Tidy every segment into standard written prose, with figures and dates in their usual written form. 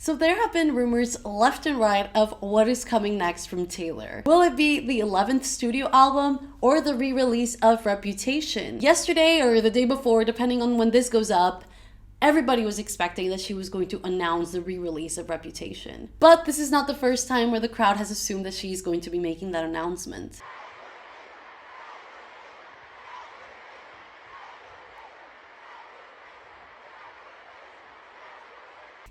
So there have been rumors left and right of what is coming next from Taylor. Will it be the 11th studio album or the re-release of Reputation? Yesterday or the day before, depending on when this goes up, everybody was expecting that she was going to announce the re-release of Reputation. But this is not the first time where the crowd has assumed that she's going to be making that announcement.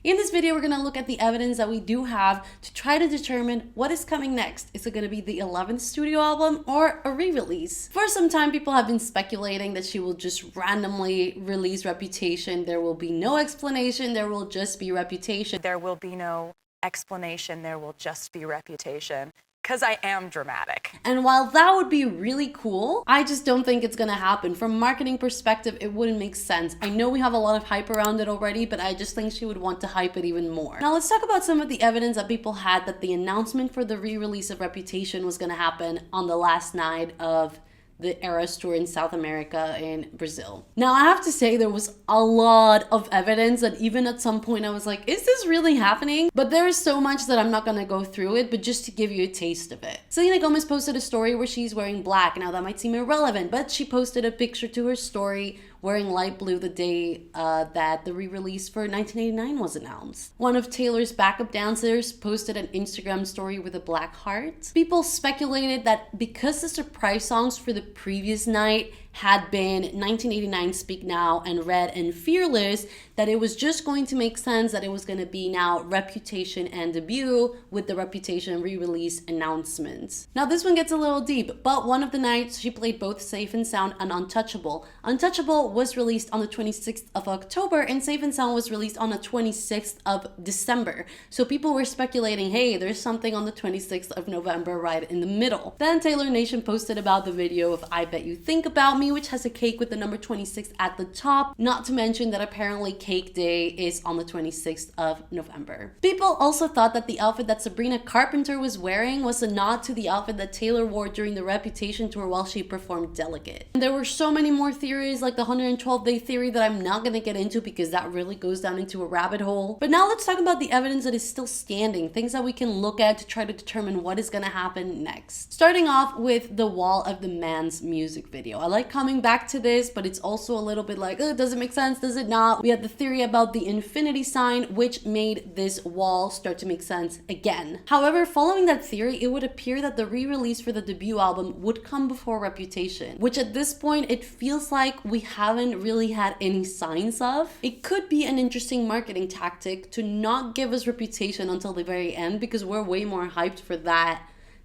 In this video, we're going to look at the evidence that we do have to try to determine what is coming next. Is it going to be the 11th studio album or a re-release? For some time, people have been speculating that she will just randomly release Reputation. There will be no explanation. There will just be Reputation. There will be no explanation. There will just be Reputation. Because I am dramatic. And while that would be really cool, I just don't think it's gonna happen. From a marketing perspective, it wouldn't make sense. I know we have a lot of hype around it already, but I just think she would want to hype it even more. Now let's talk about some of the evidence that people had that the announcement for the re-release of Reputation was gonna happen on the last night of the Eras tour in South America and Brazil. Now I have to say there was a lot of evidence that even at some point I was like, is this really happening? But there is so much that I'm not gonna go through it, but just to give you a taste of it. Selena Gomez posted a story where she's wearing black. Now that might seem irrelevant, but she posted a picture to her story wearing light blue the day that the re-release for 1989 was announced. One of Taylor's backup dancers posted an Instagram story with a black heart. People speculated that because the surprise songs for the previous night had been 1989 Speak Now and Red and Fearless, that it was just going to make sense that it was going to be now Reputation and Debut with the Reputation re-release announcement. Now this one gets a little deep, but one of the nights she played both Safe and Sound and Untouchable. Untouchable was released on the 26th of October and Safe and Sound was released on the 26th of December. So people were speculating, hey, there's something on the 26th of November right in the middle. Then Taylor Nation posted about the video of I Bet You Think About Me, which has a cake with the number 26 at the top, not to mention that apparently Cake Day is on the 26th of November. People also thought that the outfit that Sabrina Carpenter was wearing was a nod to the outfit that Taylor wore during the Reputation tour while she performed Delicate. And there were so many more theories, like the 112-day theory, that I'm not gonna get into because that really goes down into a rabbit hole. But now let's talk about the evidence that is still standing, things that we can look at to try to determine what is gonna happen next. Starting off with the Wall of the Man's music video. I like coming back to this, but it's also a little bit like, does it make sense? Does it not? We had the theory about the infinity sign, which made this wall start to make sense again. However, following that theory, it would appear that the re-release for the debut album would come before Reputation, which at this point, it feels like we haven't really had any signs of. It could be an interesting marketing tactic to not give us Reputation until the very end because we're way more hyped for that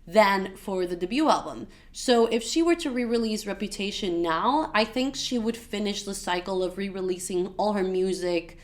than for the debut album. So if she were to re-release Reputation now, I think she would finish the cycle of re-releasing all her music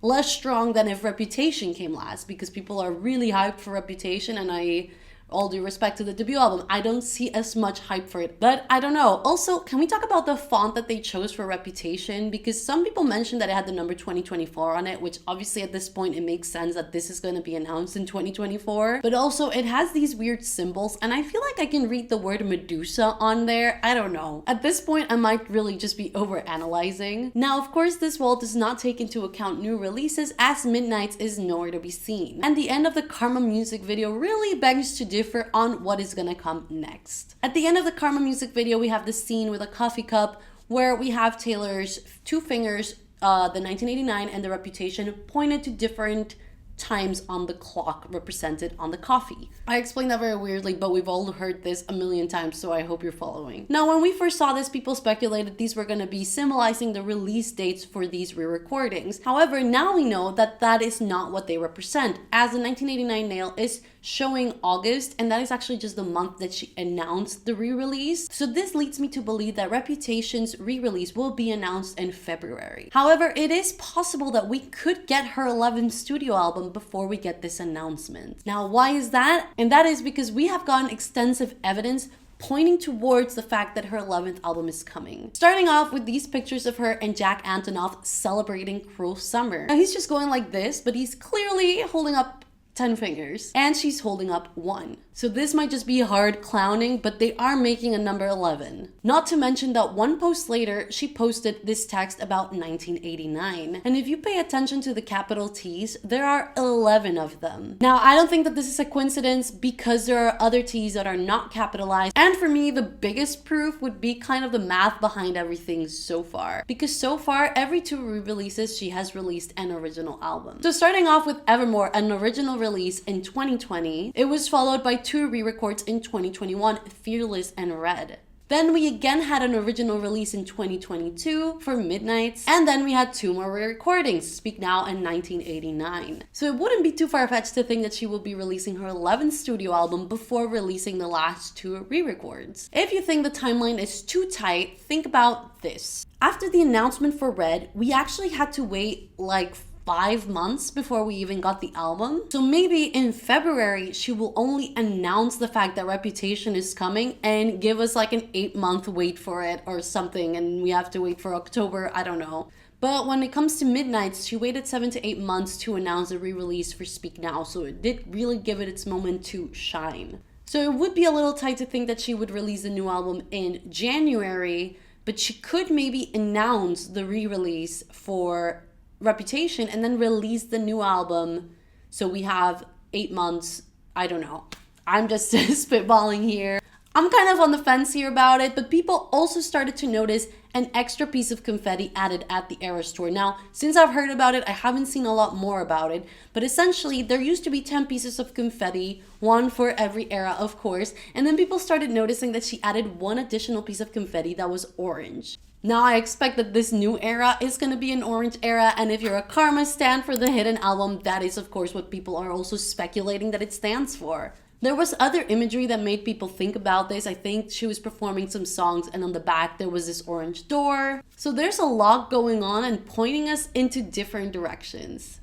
less strong than if Reputation came last, because people are really hyped for Reputation, and all due respect to the debut album, I don't see as much hype for it, but I don't know. Also, can we talk about the font that they chose for Reputation? Because some people mentioned that it had the number 2024 on it, which obviously at this point, it makes sense that this is going to be announced in 2024. But also, it has these weird symbols, and I feel like I can read the word Medusa on there. I don't know. At this point, I might really just be overanalyzing. Now, of course, this wall does not take into account new releases, as Midnights is nowhere to be seen. And the end of the Karma music video really begs to differ on what is gonna come next. At the end of the Karma music video, we have the scene with a coffee cup where we have Taylor's two fingers, the 1989 and the Reputation, pointed to different times on the clock represented on the coffee. I explained that very weirdly, but we've all heard this a million times, so I hope you're following. Now, when we first saw this, people speculated these were going to be symbolizing the release dates for these re-recordings. However, now we know that that is not what they represent, as the 1989 nail is showing August, and that is actually just the month that she announced the re-release. So this leads me to believe that Reputation's re-release will be announced in February. However, it is possible that we could get her 11th studio album before we get this announcement. Now, why is that? And that is because we have gotten extensive evidence pointing towards the fact that her 11th album is coming. Starting off with these pictures of her and Jack Antonoff celebrating Cruel Summer. Now, he's just going like this, but he's clearly holding up 10 fingers, and she's holding up 1. So this might just be hard clowning, but they are making a number 11. Not to mention that one post later, she posted this text about 1989. And if you pay attention to the capital T's, there are 11 of them. Now, I don't think that this is a coincidence because there are other T's that are not capitalized. And for me, the biggest proof would be kind of the math behind everything so far. Because so far, every 2 re-releases, she has released an original album. So starting off with Evermore, an original release in 2020, it was followed by 2 re-records in 2021, Fearless and Red. Then we again had an original release in 2022 for Midnights, and then we had 2 more re-recordings, Speak Now and 1989. So it wouldn't be too far-fetched to think that she will be releasing her 11th studio album before releasing the last 2 re-records. If you think the timeline is too tight, think about this. After the announcement for Red, we actually had to wait like 5 months before we even got the album. So maybe in February, she will only announce the fact that Reputation is coming and give us like an 8-month wait for it or something, and we have to wait for October, I don't know. But when it comes to Midnights, she waited 7 to 8 months to announce a re-release for Speak Now, so it did really give it its moment to shine. So it would be a little tight to think that she would release a new album in January, but she could maybe announce the re-release for Reputation and then release the new album, so we have 8 months. I don't know, I'm just spitballing here. I'm kind of on the fence here about it, but people also started to notice an extra piece of confetti added at the Eras tour. Now, since I've heard about it, I haven't seen a lot more about it, but essentially there used to be 10 pieces of confetti, 1 for every era, of course, and then people started noticing that she added 1 additional piece of confetti that was orange. Now, I expect that this new era is going to be an orange era, and if you're a Karma stan for the Hidden album, that is of course what people are also speculating that it stands for. There was other imagery that made people think about this. I think she was performing some songs and on the back there was this orange door. So there's a lot going on and pointing us into different directions.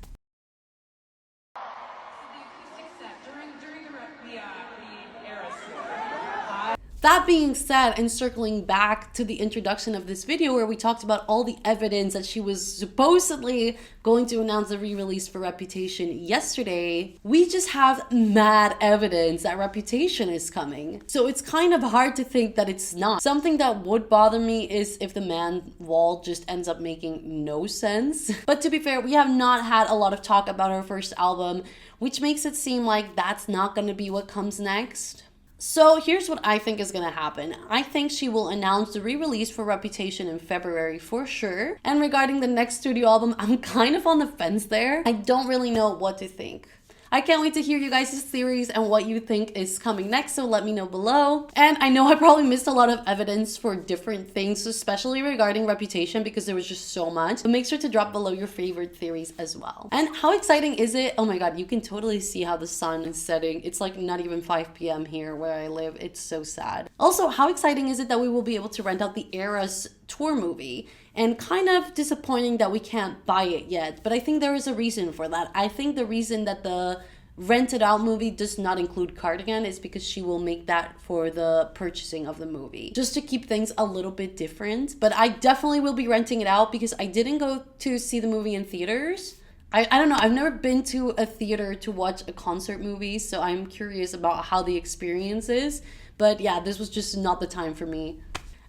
That being said, and circling back to the introduction of this video where we talked about all the evidence that she was supposedly going to announce the re-release for Reputation yesterday, we just have mad evidence that Reputation is coming. So it's kind of hard to think that it's not. Something that would bother me is if the man wall just ends up making no sense. But to be fair, we have not had a lot of talk about her first album, which makes it seem like that's not going to be what comes next. So here's what I think is going to happen. I think she will announce the re-release for Reputation in February for sure. And regarding the next studio album, I'm kind of on the fence there. I don't really know what to think. I can't wait to hear you guys' theories and what you think is coming next, so let me know below. And I know I probably missed a lot of evidence for different things, especially regarding Reputation, because there was just so much. But make sure to drop below your favorite theories as well. And how exciting is it? Oh my god, you can totally see how the sun is setting. It's like not even 5 p.m. here where I live. It's so sad. Also, how exciting is it that we will be able to rent out the Eras tour movie? And kind of disappointing that we can't buy it yet, but I think there is a reason for that. I think the reason that the rented out movie does not include Cardigan is because she will make that for the purchasing of the movie, just to keep things a little bit different. But I definitely will be renting it out because I didn't go to see the movie in theaters. I don't know, I've never been to a theater to watch a concert movie, so I'm curious about how the experience is. But yeah, this was just not the time for me.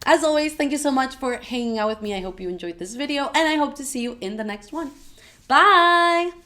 As always, thank you so much for hanging out with me. I hope you enjoyed this video, and I hope to see you in the next one. Bye!